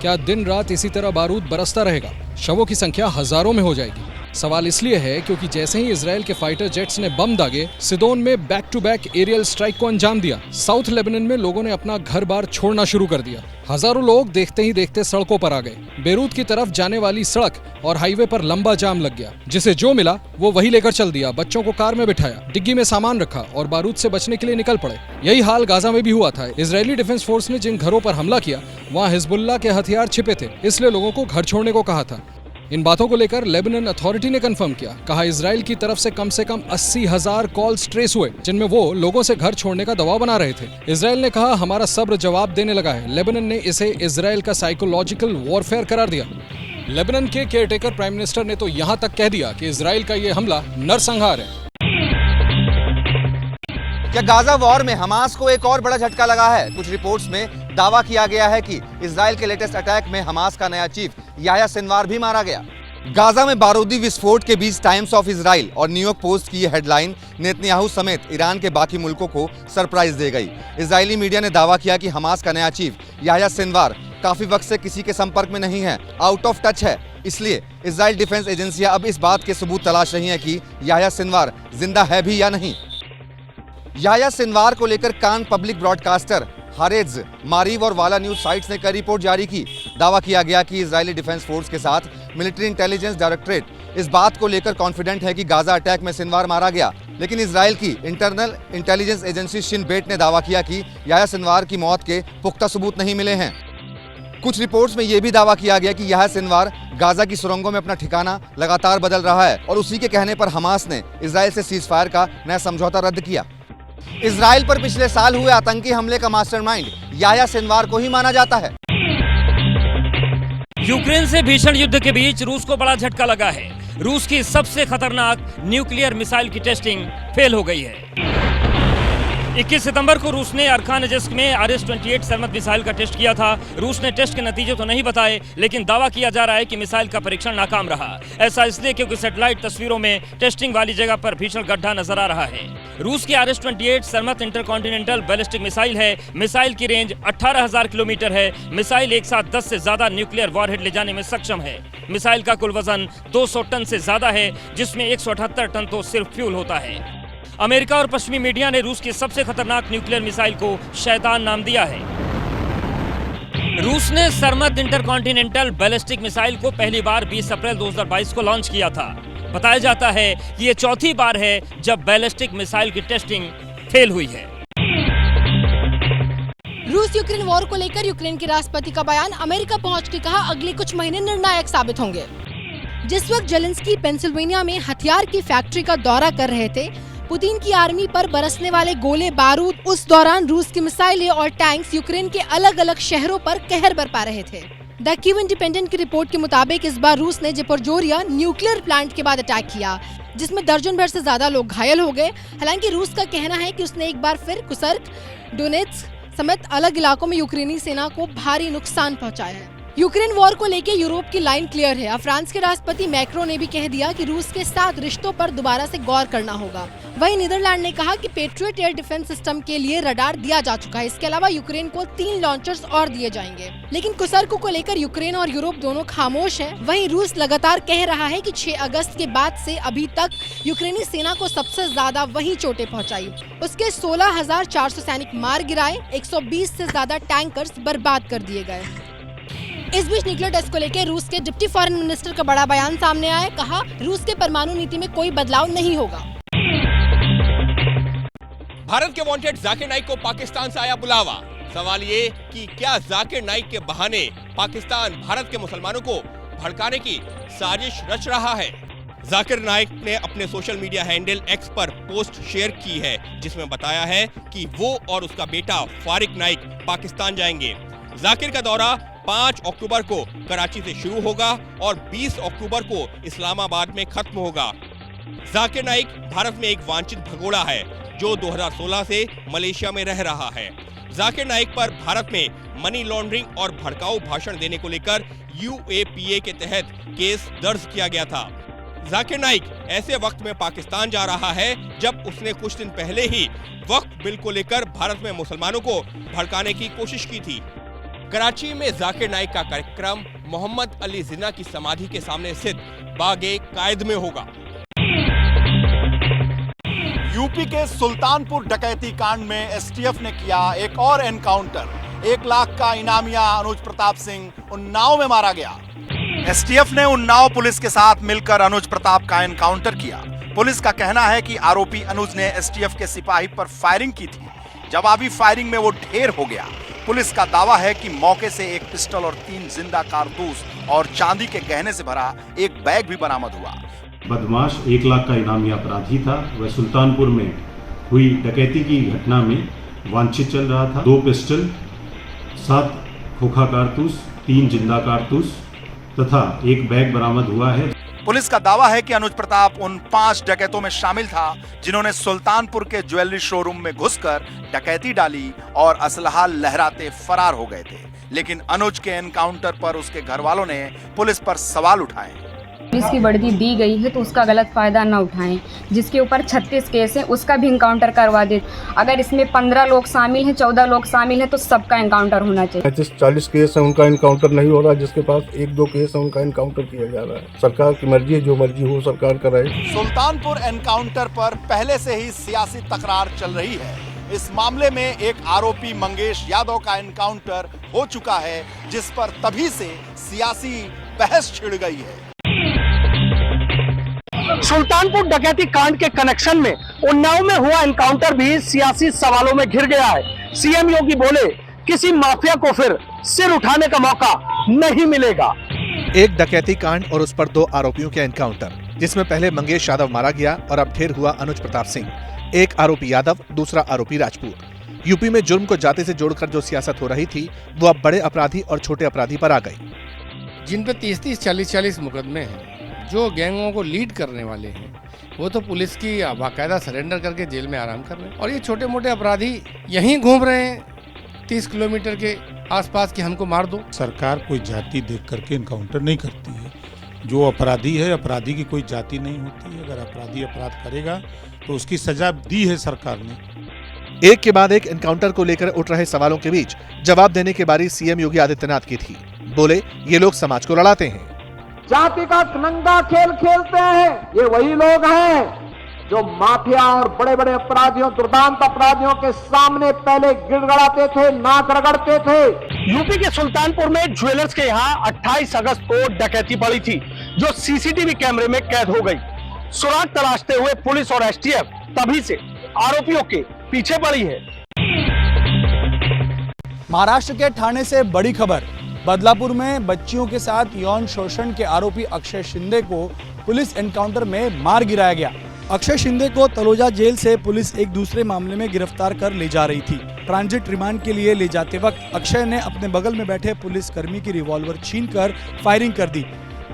क्या दिन रात इसी तरह बारूद बरसता रहेगा? शवों की संख्या हजारों में हो जाएगी। सवाल इसलिए है क्योंकि जैसे ही इजराइल के फाइटर जेट्स ने बम दागे, सिदोन में back to back aerial strike को अंजाम दिया, साउथ लेबनान में लोगों ने अपना घर बार छोड़ना शुरू कर दिया। हजारों लोग देखते ही देखते सड़कों पर आ गए। बेरूत की तरफ जाने वाली सड़क और हाईवे पर लंबा जाम लग गया। जिसे जो मिला वो वही लेकर चल दिया। बच्चों को कार में बिठाया, डिग्गी में सामान रखा और बारूद से बचने के लिए निकल पड़े। यही हाल गाजा में भी हुआ था। इजरायली डिफेंस फोर्स ने जिन घरों पर हमला किया वहाँ हिजबुल्लाह के हथियार छिपे थे, इसलिए लोगों को घर छोड़ने को कहा था। इन बातों को लेकर लेबनान अथॉरिटी ने कंफर्म किया। कहा इजराइल की तरफ से कम 80,000 कॉल्स ट्रेस हुए, जिनमें वो लोगों से घर छोड़ने का दबाव बना रहे थे। इजराइल ने कहा हमारा सब्र जवाब देने लगा है। लेबनान ने इसे इजराइल का साइकोलॉजिकल वॉरफेयर करार दिया। लेबनान के केयरटेकर प्राइम मिनिस्टर ने तो यहाँ तक कह दिया कि इजराइल का ये हमला नरसंहार है। क्या गाजा वॉर में हमास को एक और बड़ा झटका लगा है? कुछ रिपोर्ट्स में दावा किया गया है कि इजराइल के लेटेस्ट अटैक में हमास का नया चीफ याह्या सिनवार भी मारा गया। गाजा में बारूदी विस्फोट के बीच टाइम्स ऑफ इजराइल और न्यूयॉर्क पोस्ट की यह हेडलाइन नेतन्याहू समेत ईरान के बाकी मुल्कों को सरप्राइज दे गई। इजरायली मीडिया ने दावा किया कि हमास का नया चीफ याह्या सिनवार काफी वक्त से किसी के संपर्क में नहीं है, आउट ऑफ टच है। इसलिए इजराइल डिफेंस एजेंसियां अब इस बात के सबूत तलाश रही हैं कि याह्या सिनवार जिंदा है भी या नहीं। याह्या सिनवार को लेकर कान पब्लिक ब्रॉडकास्टर, हारेज, मारीव और वाला न्यूज साइट्स ने कई रिपोर्ट जारी की। दावा किया गया कि इजरायली डिफेंस फोर्स के साथ मिलिट्री इंटेलिजेंस डायरेक्टरेट इस बात को लेकर कॉन्फिडेंट है कि गाजा अटैक में सिनवार मारा गया। लेकिन इजराइल की internal intelligence agency Shin Bet ने दावा किया कि याह्या सिनवार की मौत के पुख्ता सबूत नहीं मिले हैं। कुछ रिपोर्ट्स में यह भी दावा किया गया कि याह्या सिनवार गाजा की सुरंगों में अपना ठिकाना लगातार बदल रहा है और उसी के कहने पर हमास ने इजराइल से सीज फायर का नया समझौता रद्द किया। इजराइल पर पिछले साल हुए आतंकी हमले का मास्टरमाइंड याह्या सिनवार को ही माना जाता है। यूक्रेन से भीषण युद्ध के बीच रूस को बड़ा झटका लगा है। रूस की सबसे खतरनाक न्यूक्लियर मिसाइल की टेस्टिंग फेल हो गई है। 21 सितंबर को रूस ने अर्खानजस्क में RS-28 सरमत मिसाइल का टेस्ट किया था। रूस ने टेस्ट के नतीजे तो नहीं बताए, लेकिन दावा किया जा रहा है कि मिसाइल का परीक्षण नाकाम रहा। ऐसा इसलिए क्योंकि सैटेलाइट तस्वीरों में टेस्टिंग वाली जगह पर भीषण गड्ढा नजर आ रहा है। रूस की RS-28 सरमत इंटरकॉन्टिनेंटल बैलिस्टिक मिसाइल है। मिसाइल की रेंज 18,000 किलोमीटर है। मिसाइल एक साथ 10 से ज्यादा न्यूक्लियर वॉरहेड ले जाने में सक्षम है। मिसाइल का कुल वजन 200 टन से ज्यादा है, जिसमें 178 टन तो सिर्फ फ्यूल होता है। अमेरिका और पश्चिमी मीडिया ने रूस की सबसे खतरनाक न्यूक्लियर मिसाइल को शैतान नाम दिया है। रूस ने सरमत इंटरकॉन्टिनेंटल बैलिस्टिक मिसाइल को पहली बार 20 अप्रैल 2022 को लॉन्च किया था। बताया जाता है कि ये चौथी बार है जब बैलिस्टिक मिसाइल की टेस्टिंग फेल हुई है। रूस यूक्रेन वॉर को लेकर यूक्रेन के राष्ट्रपति का बयान, अमेरिका पहुंच के कहा अगले कुछ महीने निर्णायक साबित होंगे। जिस वक्त जेलेंस्की पेंसिल्वेनिया में हथियार की फैक्ट्री का दौरा कर रहे थे, पुतिन की आर्मी पर बरसने वाले गोले बारूद, उस दौरान रूस की मिसाइलें और टैंक्स यूक्रेन के अलग अलग शहरों पर कहर बरपा रहे थे। द कीव इंडिपेंडेंट की रिपोर्ट के मुताबिक इस बार रूस ने ज़पोरिज़िया न्यूक्लियर प्लांट के बाद अटैक किया, जिसमें दर्जन भर से ज्यादा लोग घायल हो गए। हालांकि रूस का कहना है कि उसने एक बार फिर कुर्स्क, डोनेत्स्क समेत अलग इलाकों में यूक्रेनी सेना को भारी नुकसान पहुंचाया है। यूक्रेन वॉर को लेकर यूरोप की लाइन क्लियर है। फ्रांस के राष्ट्रपति मैक्रो ने भी कह दिया कि रूस के साथ रिश्तों पर दोबारा से गौर करना होगा। वहीं नीदरलैंड ने कहा कि पेट्रियट एयर डिफेंस सिस्टम के लिए रडार दिया जा चुका है। इसके अलावा यूक्रेन को 3 लॉन्चर्स और दिए जाएंगे। लेकिन कुर्स्क को लेकर यूक्रेन और यूरोप दोनों खामोश हैं। वहीं रूस लगातार कह रहा है कि 6 अगस्त के बाद से अभी तक यूक्रेनी सेना को सबसे ज्यादा वही चोटें पहुंचाई। उसके 16,400 सैनिक मार गिराए, 120 से ज्यादा टैंकर्स बर्बाद कर दिए गए। इस बीच न्यूक्लियर टेस्ट को लेकर रूस के डिप्टी फॉरेन मिनिस्टर का बड़ा बयान सामने आया। कहा रूस के परमाणु नीति में कोई बदलाव नहीं होगा। भारत के वांटेड जाकिर नाइक को पाकिस्तान से आया बुलावा। सवाल ये कि क्या जाकिर नाइक के बहाने पाकिस्तान भारत के मुसलमानों को भड़काने की साजिश रच रहा है। जाकिर नाइक ने अपने सोशल मीडिया हैंडल एक्स पर पोस्ट शेयर की है, जिसमें बताया है कि वो और उसका बेटा फारिक नाइक पाकिस्तान जाएंगे। जाकिर का दौरा 5 अक्टूबर को कराची से शुरू होगा और 20 अक्टूबर को इस्लामाबाद में खत्म होगा। जाकिर नाइक भारत में एक वांछित भगोड़ा है जो 2016 से मलेशिया में रह रहा है। जाकिर नाइक पर भारत में मनी लॉन्ड्रिंग और भड़काऊ भाषण देने को लेकर UAPA के तहत केस दर्ज किया गया था। जाकिर नाइक ऐसे वक्त में पाकिस्तान जा रहा है जब उसने कुछ दिन पहले ही वक्फ बिल को लेकर भारत में मुसलमानों को भड़काने की कोशिश की थी। कराची में जाकिर नाइक का कार्यक्रम मोहम्मद अली जिन्ना की समाधि के सामने स्थित बागे कायद में होगा। यूपी के सुल्तानपुर डकैती कांड में एसटीएफ ने किया एक और एनकाउंटर। 1 लाख का इनामिया अनुज प्रताप सिंह उन्नाव में मारा गया। एसटीएफ ने उन्नाव पुलिस के साथ मिलकर अनुज प्रताप का एनकाउंटर किया। पुलिस का कहना है कि आरोपी अनुज ने एसटीएफ के सिपाही पर फायरिंग की थी। जवाबी फायरिंग में वो ढेर हो गया। पुलिस का दावा है कि मौके से एक पिस्टल और 3 जिंदा कारतूस और चांदी के गहने से भरा एक बैग भी बरामद हुआ। बदमाश 1 लाख का इनामी अपराधी था। वह सुल्तानपुर में हुई डकैती की घटना में वांछित चल रहा था। 2 पिस्टल, 7 खोखा कारतूस, 3 जिंदा कारतूस तथा एक बैग बरामद हुआ है। पुलिस का दावा है कि अनुज प्रताप उन 5 डकैतों में शामिल था जिन्होंने सुल्तानपुर के ज्वेलरी शोरूम में घुसकर डकैती डाली और असलहा लहराते फरार हो गए थे। लेकिन अनुज के एनकाउंटर पर उसके घर वालों ने पुलिस पर सवाल उठाए। पुलिस की वर्दी दी गई है तो उसका गलत फायदा न उठाएं। जिसके ऊपर 36 केस है उसका भी इनकाउंटर करवा दे। अगर इसमें 15 लोग शामिल हैं, 14 लोग शामिल हैं तो सबका इनकाउंटर होना चाहिए। 40 केस है उनका इनकाउंटर नहीं हो रहा। जिसके पास 1-2 केस है उनका इनकाउंटर किया जा रहा है। सरकार की मर्जी है, जो मर्जी हो सरकार कराए। सुल्तानपुर एनकाउंटर पर पहले से ही सियासी तकरार चल रही है। इस मामले में एक आरोपी मंगेश यादव का एनकाउंटर हो चुका है, जिस पर तभी से सियासी बहस छिड़ गई है। सुल्तानपुर डकैती कांड के कनेक्शन में उन्नाव में हुआ एनकाउंटर भी सियासी सवालों में घिर गया है। सीएम योगी बोले किसी माफिया को फिर सिर उठाने का मौका नहीं मिलेगा। एक डकैती कांड और उस पर 2 आरोपियों के एनकाउंटर, जिसमें पहले मंगेश यादव मारा गया और अब ढेर हुआ अनुज प्रताप सिंह। एक आरोपी यादव, दूसरा आरोपी राजपूत। यूपी में जुर्म को जाति से जोड़कर जो सियासत हो रही थी वो अब बड़े अपराधी और छोटे अपराधी पर आ गई। जिन पे 30-30, 40-40 मुकदमे हैं, जो गैंगों को लीड करने वाले हैं, वो तो पुलिस की बाकायदा सरेंडर करके जेल में आराम कर रहे हैं। और ये छोटे मोटे अपराधी यहीं घूम रहे हैं 30 किलोमीटर के आसपास कि हमको मार दो। सरकार कोई जाति देख करके इनकाउंटर नहीं करती है। जो अपराधी है, अपराधी की कोई जाति नहीं होती है। अगर अपराधी अपराध करेगा तो उसकी सजा दी है सरकार ने। एक के बाद एक एनकाउंटर को लेकर उठ रहे सवालों के बीच जवाब देने की बारी सीएम योगी आदित्यनाथ की थी। बोले, ये लोग समाज को लड़ाते हैं, जाति का नंगा खेल खेलते हैं। ये वही लोग हैं जो माफिया और बड़े बड़े अपराधियों, दुर्दांत अपराधियों के सामने पहले गिड़गड़ाते थे, नाक रगड़ते थे। यूपी के सुल्तानपुर में ज्वेलर्स के यहाँ 28 अगस्त को डकैती पड़ी थी, जो सीसीटीवी कैमरे में कैद हो गई। सुराग तलाशते हुए पुलिस और एसटीएफ तभी से आरोपियों के पीछे पड़ी है। महाराष्ट्र के ठाणे से बड़ी खबर। बदलापुर में बच्चियों के साथ यौन शोषण के आरोपी अक्षय शिंदे को पुलिस एनकाउंटर में मार गिराया गया। अक्षय शिंदे को तलोजा जेल से पुलिस एक दूसरे मामले में गिरफ्तार कर ले जा रही थी। ट्रांजिट रिमांड के लिए ले जाते वक्त अक्षय ने अपने बगल में बैठे पुलिस कर्मी की रिवॉल्वर छीनकर फायरिंग कर दी।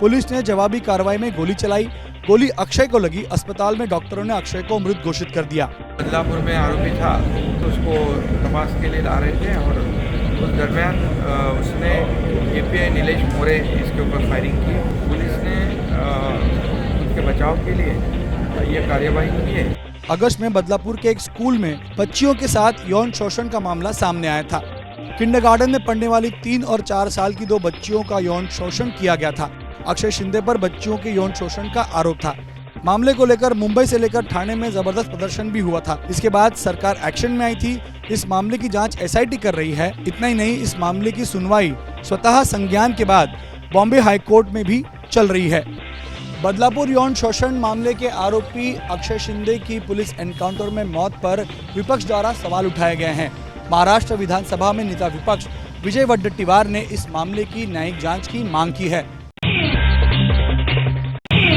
पुलिस ने जवाबी कार्रवाई में गोली चलाई। गोली अक्षय को लगी। अस्पताल में डॉक्टरों ने अक्षय को मृत घोषित कर दिया। बदलापुर में आरोपी था तो उसको तपास के लिए ला रहे थे और उस दरमियान उसने एपीआई नीलेश मोरे इसके ऊपर फायरिंग की। पुलिस ने उसके बचाव के लिए ये कार्यवाही की है। अगस्त में बदलापुर के एक स्कूल में बच्चियों के साथ यौन शोषण का मामला सामने आया था। किंडरगार्टन में पढ़ने वाली 3 और 4 साल की 2 बच्चियों का यौन शोषण किया गया था। अक्षय शिंदे पर बच्चियों के यौन शोषण का आरोप था। मामले को लेकर मुंबई से लेकर ठाणे में जबरदस्त प्रदर्शन भी हुआ था। इसके बाद सरकार एक्शन में आई थी। इस मामले की जांच एसआईटी कर रही है। इतना ही नहीं, इस मामले की सुनवाई स्वतः संज्ञान के बाद बॉम्बे हाई कोर्ट में भी चल रही है। बदलापुर यौन शोषण मामले के आरोपी अक्षय शिंदे की पुलिस एनकाउंटर में मौत पर विपक्ष द्वारा सवाल उठाए गए हैं। महाराष्ट्र विधानसभा में नेता विपक्ष विजय वडेट्टीवार ने इस मामले की न्यायिक जांच की मांग की है।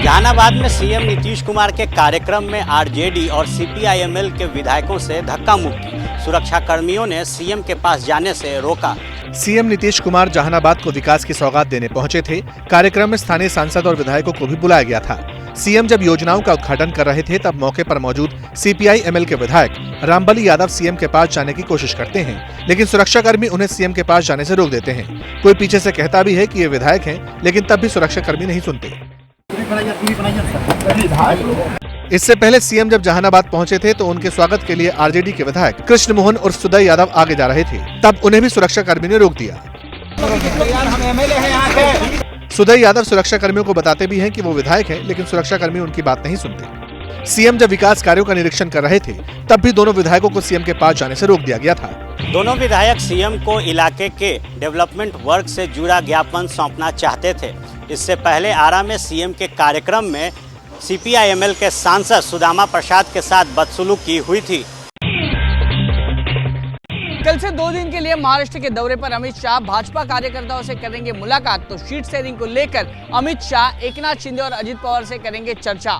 जहानाबाद में सीएम नीतीश कुमार के कार्यक्रम में आरजेडी और सीपीआईएमएल के विधायकों से धक्का मुक्की। सुरक्षा कर्मियों ने सीएम के पास जाने से रोका। सीएम नीतीश कुमार जहानाबाद को विकास की सौगात देने पहुंचे थे। कार्यक्रम में स्थानीय सांसद और विधायकों को भी बुलाया गया था। सीएम जब योजनाओं का उद्घाटन कर रहे थे तब मौके पर मौजूद सीपीआईएमएल के विधायक रामबली यादव सीएम के पास जाने की कोशिश करते हैं, लेकिन सुरक्षाकर्मी उन्हें सीएम के पास जाने से रोक देते हैं। कोई पीछे से कहता भी है कि ये विधायक हैं, लेकिन तब भी सुरक्षाकर्मी नहीं सुनते। इससे पहले सीएम जब जहानाबाद पहुंचे थे तो उनके स्वागत के लिए आरजेडी के विधायक कृष्ण मोहन और सुदय यादव आगे जा रहे थे, तब उन्हें भी सुरक्षा कर्मियों ने रोक दिया। सुदय यादव सुरक्षा कर्मियों को बताते भी हैं कि वो विधायक हैं, लेकिन सुरक्षा कर्मी उनकी बात नहीं सुनते। सीएम जब विकास कार्यों का निरीक्षण कर रहे थे तब भी दोनों विधायकों को सीएम के पास जाने से रोक दिया गया था। दोनों विधायक सीएम को इलाके के डेवलपमेंट वर्क से जुड़ा ज्ञापन सौंपना चाहते थे। इससे पहले आरा में सीएम के कार्यक्रम में सीपीआईएमएल के सांसद सुदामा प्रसाद के साथ बदसलूकी हुई थी। कल से 2 दिन के लिए महाराष्ट्र के दौरे पर अमित शाह भाजपा कार्यकर्ताओं से करेंगे मुलाकात। तो सीट शेयरिंग को लेकर अमित शाह एकनाथ शिंदे और अजित पवार से करेंगे चर्चा।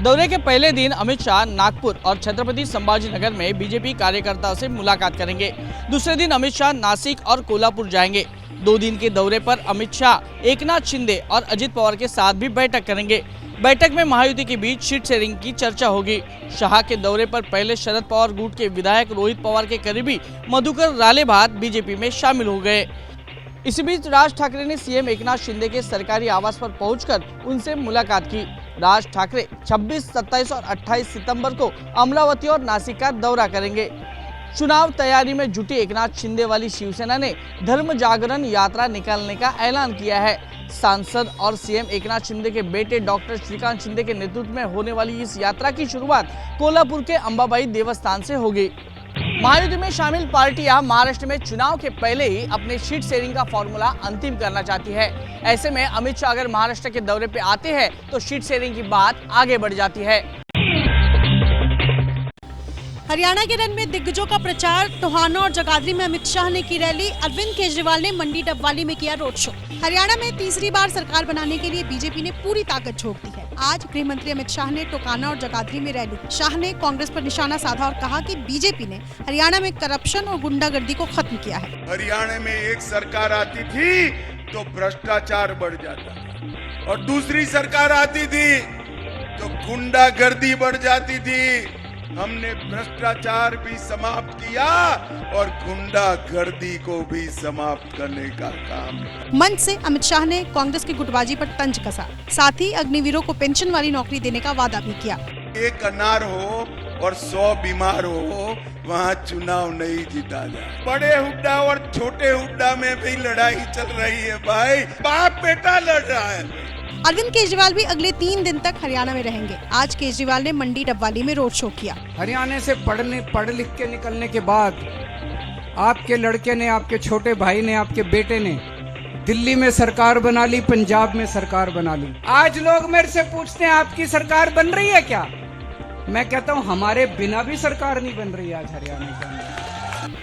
दौरे के पहले दिन अमित शाह नागपुर और छत्रपति संभाजीनगर में बीजेपी कार्यकर्ताओं से मुलाकात करेंगे। दूसरे दिन अमित शाह नासिक और कोल्हापुर जाएंगे। 2 दिन के दौरे पर अमित शाह एकनाथ शिंदे और अजित पवार के साथ भी बैठक करेंगे। बैठक में महायुति के बीच सीट शेयरिंग की चर्चा होगी। शाह के दौरे पर पहले शरद पवार गुट के विधायक रोहित पवार के करीबी मधुकर रालेभात बीजेपी में शामिल हो गए। इसी बीच राज ठाकरे ने सीएम एकनाथ शिंदे के सरकारी आवास पर पहुंचकर उनसे मुलाकात की। राज ठाकरे 26, 27 और 28 सितंबर को अमरावती और नासिक का दौरा करेंगे। चुनाव तैयारी में जुटी एकनाथ शिंदे वाली शिवसेना ने धर्म जागरण यात्रा निकालने का ऐलान किया है। सांसद और सीएम एकनाथ शिंदे के बेटे डॉक्टर श्रीकांत शिंदे के नेतृत्व में होने वाली इस यात्रा की शुरुआत कोल्हापुर के अंबाबाई देवस्थान से होगी। महायुति में शामिल पार्टियां महाराष्ट्र में चुनाव के पहले ही अपने सीट शेयरिंग का फॉर्मूला अंतिम करना चाहती है। ऐसे में अमित शाह अगर महाराष्ट्र के दौरे पे आते हैं तो सीट शेयरिंग की बात आगे बढ़ जाती है। हरियाणा के रण में दिग्गजों का प्रचार। टोहाना और जगाधरी में अमित शाह ने की रैली। अरविंद केजरीवाल ने मंडी डबवाली में किया रोड शो। हरियाणा में तीसरी बार सरकार बनाने के लिए बीजेपी ने पूरी ताकत झोंक दी है। आज गृह मंत्री अमित शाह ने टोकाना और जगाधरी में रैली। शाह ने कांग्रेस पर निशाना साधा और कहा कि बीजेपी ने हरियाणा में करप्शन और गुंडागर्दी को खत्म किया है। हरियाणा में एक सरकार आती थी तो भ्रष्टाचार बढ़ जाता और दूसरी सरकार आती थी तो गुंडागर्दी बढ़ जाती थी। हमने भ्रष्टाचार भी समाप्त किया और गुंडागर्दी को भी समाप्त करने का काम। मंच से अमित शाह ने कांग्रेस की गुटबाजी पर तंज कसा। साथ ही अग्निवीरों को पेंशन वाली नौकरी देने का वादा भी किया। एक अनार हो और 100 बीमार हो, वहाँ चुनाव नहीं जीता जाए। बड़े हुड्डा और छोटे हुड्डा में भी लड़ाई चल रही है भाई, बाप बेटा लड़ रहा है। अरविंद केजरीवाल भी अगले 3 दिन तक हरियाणा में रहेंगे। आज केजरीवाल ने मंडी डबवाली में रोड शो किया। हरियाणा से पढ़ लिख के निकलने के बाद आपके लड़के ने, आपके छोटे भाई ने, आपके बेटे ने दिल्ली में सरकार बना ली, पंजाब में सरकार बना ली। आज लोग मेरे से पूछते हैं आपकी सरकार बन रही है क्या? मैं कहता हूँ हमारे बिना भी सरकार नहीं बन रही आज हरियाणा के अंदर।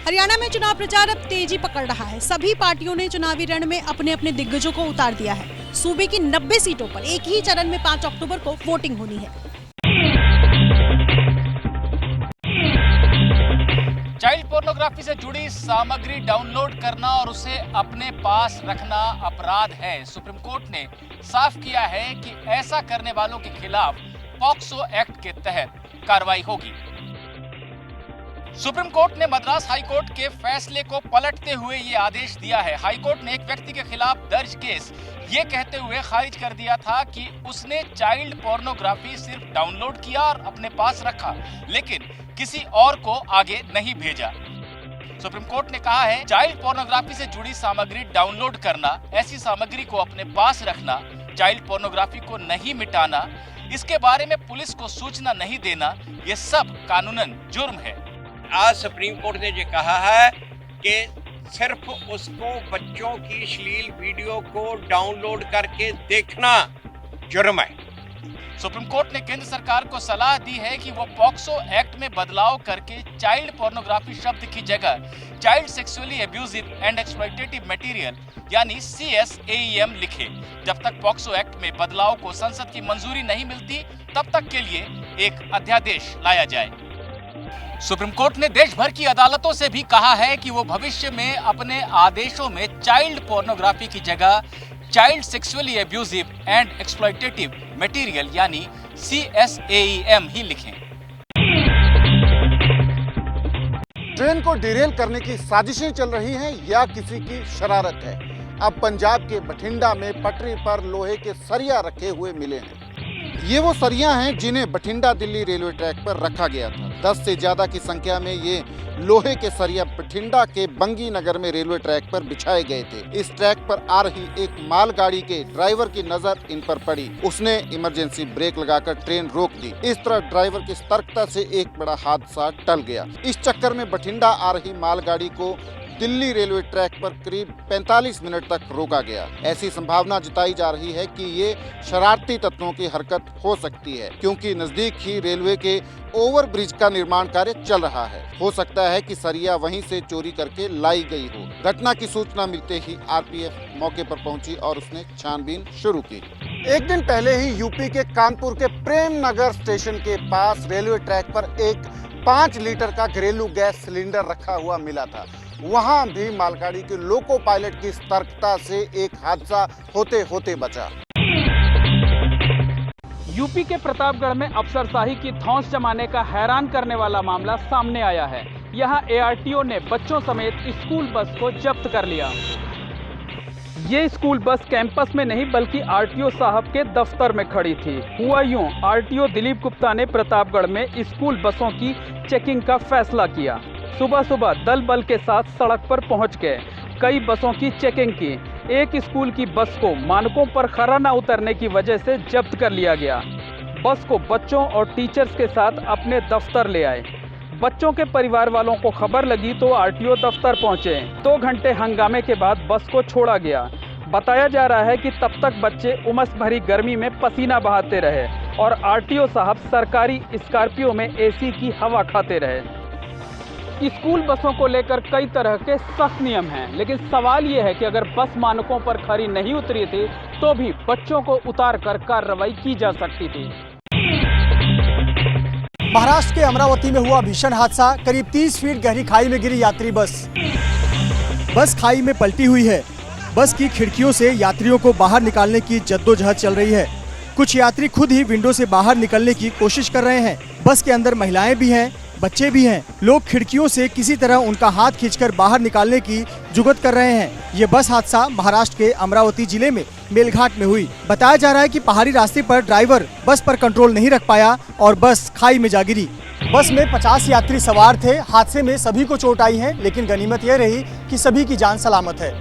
हरियाणा में चुनाव प्रचार अब तेजी पकड़ रहा है। सभी पार्टियों ने चुनावी रण में अपने अपने दिग्गजों को उतार दिया है। सूबे की 90 सीटों पर एक ही चरण में 5 अक्टूबर को वोटिंग होनी है। चाइल्ड पोर्नोग्राफी से जुड़ी सामग्री डाउनलोड करना और उसे अपने पास रखना अपराध है। सुप्रीम कोर्ट ने साफ किया है कि ऐसा करने वालों के खिलाफ पॉक्सो एक्ट के तहत कार्रवाई होगी। सुप्रीम कोर्ट ने मद्रास हाई कोर्ट के फैसले को पलटते हुए ये आदेश दिया है। हाई कोर्ट ने एक व्यक्ति के खिलाफ दर्ज केस ये कहते हुए खारिज कर दिया था कि उसने चाइल्ड पोर्नोग्राफी सिर्फ डाउनलोड किया और अपने पास रखा, लेकिन किसी और को आगे नहीं भेजा। सुप्रीम कोर्ट ने कहा है चाइल्ड पोर्नोग्राफी से जुड़ी सामग्री डाउनलोड करना, ऐसी सामग्री को अपने पास रखना, चाइल्ड पोर्नोग्राफी को नहीं मिटाना, इसके बारे में पुलिस को सूचना नहीं देना, ये सब कानूनन जुर्म है। आज सुप्रीम कोर्ट ने ये कहा है कि सिर्फ उसको बच्चों की अश्लील वीडियो को डाउनलोड करके देखना जुर्म है। सुप्रीम कोर्ट ने केंद्र सरकार को सलाह दी है कि वो पॉक्सो एक्ट में बदलाव करके चाइल्ड पोर्नोग्राफी शब्द की जगह child sexually abusive and exploitative material यानी CSAEM लिखे। जब तक पॉक्सो एक्ट में बदलाव को संसद की मंजूरी नहीं मिलती तब तक के लिए एक अध्यादेश लाया जाए। सुप्रीम कोर्ट ने देश भर की अदालतों से भी कहा है कि वो भविष्य में अपने आदेशों में चाइल्ड पोर्नोग्राफी की जगह child sexually abusive and exploitative material यानी CSAEM ही लिखें। ट्रेन को डिरेल करने की साजिशें चल रही हैं या किसी की शरारत है, अब पंजाब के बठिंडा में पटरी पर लोहे के सरिया रखे हुए मिले हैं। ये वो सरिया हैं जिन्हें बठिंडा दिल्ली रेलवे ट्रैक पर रखा गया था। 10 से ज्यादा की संख्या में ये लोहे के सरिया बठिंडा के बंगी नगर में रेलवे ट्रैक पर बिछाए गए थे। इस ट्रैक पर आ रही एक मालगाड़ी के ड्राइवर की नजर इन पर पड़ी। उसने इमरजेंसी ब्रेक लगाकर ट्रेन रोक दी। इस तरह ड्राइवर की सतर्कता से एक बड़ा हादसा टल गया। इस चक्कर में बठिंडा आ रही मालगाड़ी को दिल्ली रेलवे ट्रैक पर करीब 45 मिनट तक रोका गया। ऐसी संभावना जताई जा रही है कि ये शरारती तत्वों की हरकत हो सकती है, क्योंकि नजदीक ही रेलवे के ओवर ब्रिज का निर्माण कार्य चल रहा है। हो सकता है कि सरिया वहीं से चोरी करके लाई गई हो। घटना की सूचना मिलते ही आरपीएफ मौके पर पहुंची और उसने छानबीन शुरू की। एक दिन पहले ही यूपी के कानपुर के प्रेम नगर स्टेशन के पास रेलवे ट्रैक पर एक 5 लीटर का घरेलू गैस सिलेंडर रखा हुआ मिला था। वहां भी मालगाड़ी के लोको पायलट की सतर्कता से एक हादसा होते होते बचा। यूपी के प्रतापगढ़ में अफसरशाही की धौंस जमाने का हैरान करने वाला मामला सामने आया है। यहां एआरटीओ ने बच्चों समेत स्कूल बस को जब्त कर लिया। ये स्कूल बस कैंपस में नहीं बल्कि आरटीओ साहब के दफ्तर में खड़ी थी। हुआ यूं, आरटीओ दिलीप गुप्ता ने प्रतापगढ़ में स्कूल बसों की चेकिंग का फैसला किया। सुबह सुबह दल बल के साथ सड़क पर पहुंच गए। कई बसों की चेकिंग की। एक स्कूल की बस को मानकों पर खरा न उतरने की वजह से जब्त कर लिया गया। बस को बच्चों और टीचर्स के साथ अपने दफ्तर ले आए। बच्चों के परिवार वालों को खबर लगी तो आरटीओ दफ्तर पहुंचे। 2 घंटे हंगामे के बाद बस को छोड़ा गया। बताया जा रहा है कि तब तक बच्चे उमस भरी गर्मी में पसीना बहाते रहे और आरटीओ साहब सरकारी स्कॉर्पियो में एसी की हवा खाते रहे। स्कूल बसों को लेकर कई तरह के सख्त नियम हैं, लेकिन सवाल ये है कि अगर बस मानकों पर खरी नहीं उतरी थी तो भी बच्चों को उतार कर कार्रवाई की जा सकती थी। महाराष्ट्र के अमरावती में हुआ भीषण हादसा। करीब 30 फीट गहरी खाई में गिरी यात्री बस। बस खाई में पलटी हुई है। बस की खिड़कियों से यात्रियों को बाहर निकालने की जद्दोजहद चल रही है। कुछ यात्री खुद ही विंडो से बाहर निकलने की कोशिश कर रहे हैं। बस के अंदर महिलाएं भी हैं, बच्चे भी हैं। लोग खिड़कियों से किसी तरह उनका हाथ खींचकर बाहर निकालने की जुगत कर रहे हैं। ये बस हादसा महाराष्ट्र के अमरावती जिले में मेलघाट में हुई। बताया जा रहा है कि पहाड़ी रास्ते पर ड्राइवर बस पर कंट्रोल नहीं रख पाया और बस खाई में जा गिरी। बस में 50 यात्री सवार थे। हादसे में सभी को चोट आई है, लेकिन गनीमत यह रही कि सभी की जान सलामत है।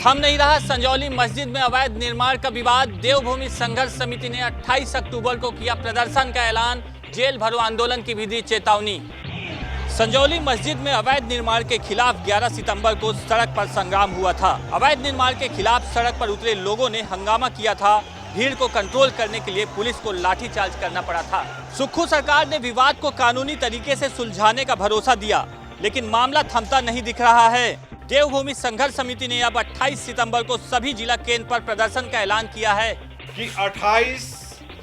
थम नहीं रहा संजौली मस्जिद में अवैध निर्माण का विवाद। देवभूमि संघर्ष समिति ने 28 अक्टूबर को किया प्रदर्शन का ऐलान। जेल भरो आंदोलन की भी दी चेतावनी। संजौली मस्जिद में अवैध निर्माण के खिलाफ 11 सितंबर को सड़क पर संग्राम हुआ था। अवैध निर्माण के खिलाफ सड़क पर उतरे लोगों ने हंगामा किया था। भीड़ को कंट्रोल करने के लिए पुलिस को लाठीचार्ज करना पड़ा था। सुक्खू सरकार ने विवाद को कानूनी तरीके से सुलझाने का भरोसा दिया, लेकिन मामला थमता नहीं दिख रहा है। देवभूमि संघर्ष समिति ने अब 28 सितंबर को सभी जिला केंद्र पर प्रदर्शन का ऐलान किया है कि 28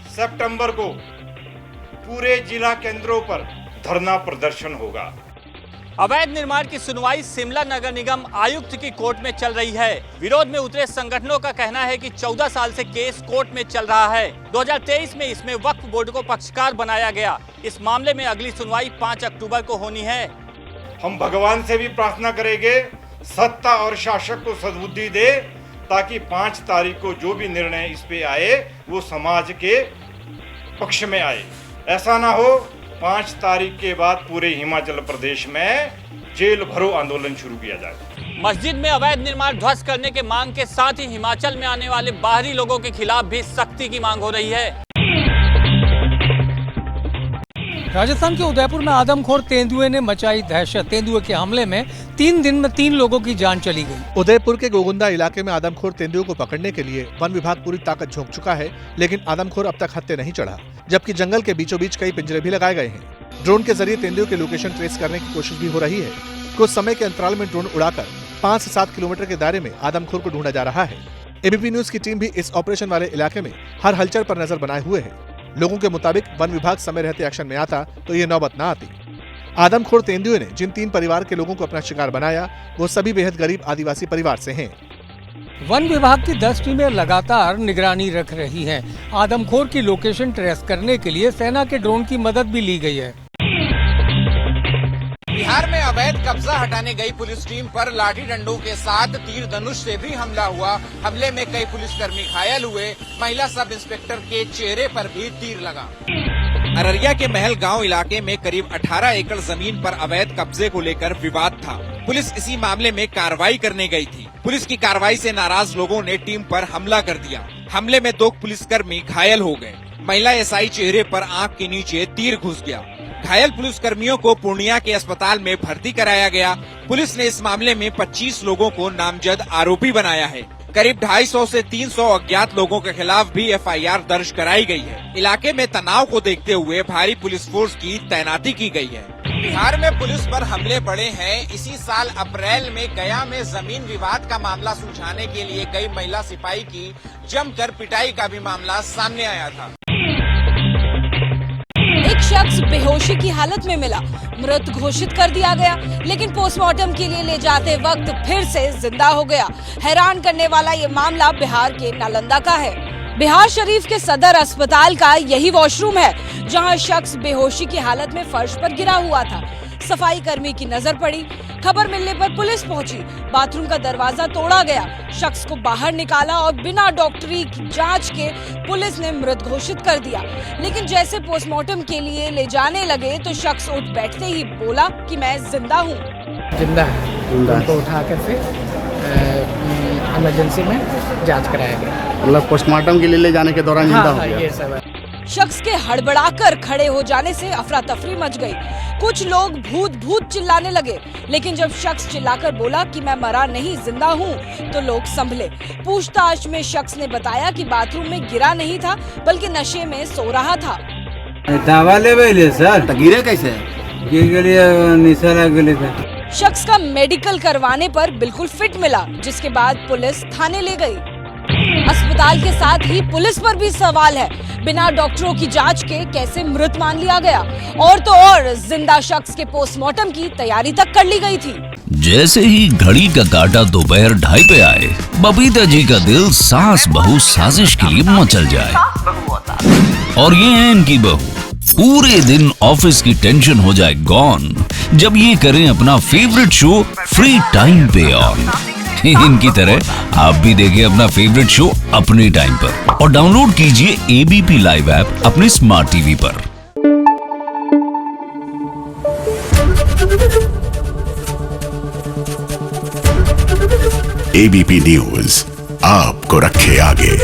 सितंबर को पूरे जिला केंद्रों पर धरना प्रदर्शन होगा। अवैध निर्माण की सुनवाई शिमला नगर निगम आयुक्त की कोर्ट में चल रही है। विरोध में उतरे संगठनों का कहना है कि 14 साल से केस कोर्ट में चल रहा है। 2023 में इसमें वक्फ बोर्ड को पक्षकार बनाया गया। इस मामले में अगली सुनवाई 5 अक्टूबर को होनी है। हम भगवान से भी प्रार्थना करेंगे सत्ता और शासक को सद्बुद्धि दे, ताकि 5 तारीख को जो भी निर्णय इस पे आए वो समाज के पक्ष में आए। ऐसा ना हो 5 तारीख के बाद पूरे हिमाचल प्रदेश में जेल भरो आंदोलन शुरू किया जाए। मस्जिद में अवैध निर्माण ध्वस्त करने के मांग के साथ ही हिमाचल में आने वाले बाहरी लोगों के खिलाफ भी सख्ती की मांग हो रही है। राजस्थान के उदयपुर में आदमखोर तेंदुए ने मचाई दहशत। तेंदुए के हमले में 3 दिन में 3 लोगों की जान चली गई। उदयपुर के गोगुंदा इलाके में आदमखोर तेंदुए को पकड़ने के लिए वन विभाग पूरी ताकत झोंक चुका है, लेकिन आदमखोर अब तक हत्थे नहीं चढ़ा, जबकि जंगल के बीचों बीच कई पिंजरे भी लगाए गए हैं। ड्रोन के जरिए तेंदुए के लोकेशन ट्रेस करने की कोशिश भी हो रही है। कुछ समय के अंतराल में ड्रोन उड़ाकर 5 से 7 किलोमीटर के दायरे में आदमखोर को ढूंढा जा रहा है। एबीपी न्यूज की टीम भी इस ऑपरेशन वाले इलाके में हर हलचल पर नजर बनाए हुए है। लोगों के मुताबिक वन विभाग समय रहते एक्शन में आता तो ये नौबत ना आती। आदमखोर तेंदुए ने जिन 3 परिवार के लोगों को अपना शिकार बनाया, वो सभी बेहद गरीब आदिवासी परिवार से हैं। वन विभाग की 10 टीमें लगातार निगरानी रख रही हैं। आदमखोर की लोकेशन ट्रेस करने के लिए सेना के ड्रोन की मदद भी ली गई है। बिहार में अवैध कब्जा हटाने गई पुलिस टीम पर लाठी डंडों के साथ तीर धनुष से भी हमला हुआ। हमले में कई पुलिसकर्मी घायल हुए। महिला सब इंस्पेक्टर के चेहरे पर भी तीर लगा। अररिया के महल गांव इलाके में करीब 18 एकड़ जमीन पर अवैध कब्जे को लेकर विवाद था। पुलिस इसी मामले में कार्रवाई करने गई थी। पुलिस की कार्रवाई से नाराज लोगों ने टीम पर हमला कर दिया। हमले में 2 पुलिसकर्मी घायल हो गए। महिला एसआई चेहरे पर आंख के नीचे तीर घुस गया। घायल पुलिसकर्मियों को पूर्णिया के अस्पताल में भर्ती कराया गया। पुलिस ने इस मामले में 25 लोगों को नामजद आरोपी बनाया है। करीब 250 से 300 अज्ञात लोगों के खिलाफ भी एफआईआर दर्ज कराई गई है। इलाके में तनाव को देखते हुए भारी पुलिस फोर्स की तैनाती की गई है। बिहार में पुलिस पर हमले बढ़े हैं। इसी साल अप्रैल में गया में जमीन विवाद का मामला सुलझाने के लिए कई महिला सिपाही की जमकर पिटाई का भी मामला सामने आया था। एक शख्स बेहोशी की हालत में मिला, मृत घोषित कर दिया गया, लेकिन पोस्टमार्टम के लिए ले जाते वक्त फिर से जिंदा हो गया। हैरान करने वाला ये मामला बिहार के नालंदा का है। बिहार शरीफ के सदर अस्पताल का यही वॉशरूम है जहां शख्स बेहोशी की हालत में फर्श पर गिरा हुआ था। सफाई कर्मी की नजर पड़ी। खबर मिलने पर पुलिस पहुंची। बाथरूम का दरवाजा तोड़ा गया। शख्स को बाहर निकाला और बिना डॉक्टरी जांच के पुलिस ने मृत घोषित कर दिया। लेकिन जैसे पोस्टमार्टम के लिए ले जाने लगे तो शख्स उठ बैठते ही बोला कि मैं जिंदा हूँ। जिंदा है। उनको उठाकर फिर इमरजेंसी में जांच कराया गया। मतलब पोस्टमार्टम के लिए ले जाने के दौरान जिंदा हो गया। ये सब है। शख्स के हड़बड़ाकर खड़े हो जाने से अफरा तफरी मच गई। कुछ लोग भूत भूत चिल्लाने लगे, लेकिन जब शख्स चिल्लाकर बोला कि मैं मरा नहीं जिंदा हूँ तो लोग संभले। पूछताछ में शख्स ने बताया कि बाथरूम में गिरा नहीं था बल्कि नशे में सो रहा था। दवा ले सर तो गिरे कैसे? शख्स का मेडिकल करवाने पर बिल्कुल फिट मिला, जिसके बाद पुलिस थाने ले गई। अस्पताल के साथ ही पुलिस पर भी सवाल है। बिना डॉक्टरों की जांच के कैसे मृत मान लिया गया? और तो और जिंदा शख्स के पोस्टमार्टम की तैयारी तक कर ली गई थी। जैसे ही घड़ी का काटा दोपहर 2:30 पे आए, बबीता जी का दिल सास बहू साजिश के लिए मचल जाए। और ये है इनकी बहू, पूरे दिन ऑफिस की टेंशन हो जाए गॉन जब ये करें अपना फेवरेट शो फ्री टाइम पे ऑन। इनकी तरह आप भी देखिए अपना फेवरेट शो अपने टाइम पर और डाउनलोड कीजिए एबीपी लाइव ऐप अपने स्मार्ट टीवी पर। एबीपी न्यूज आपको रखे आगे।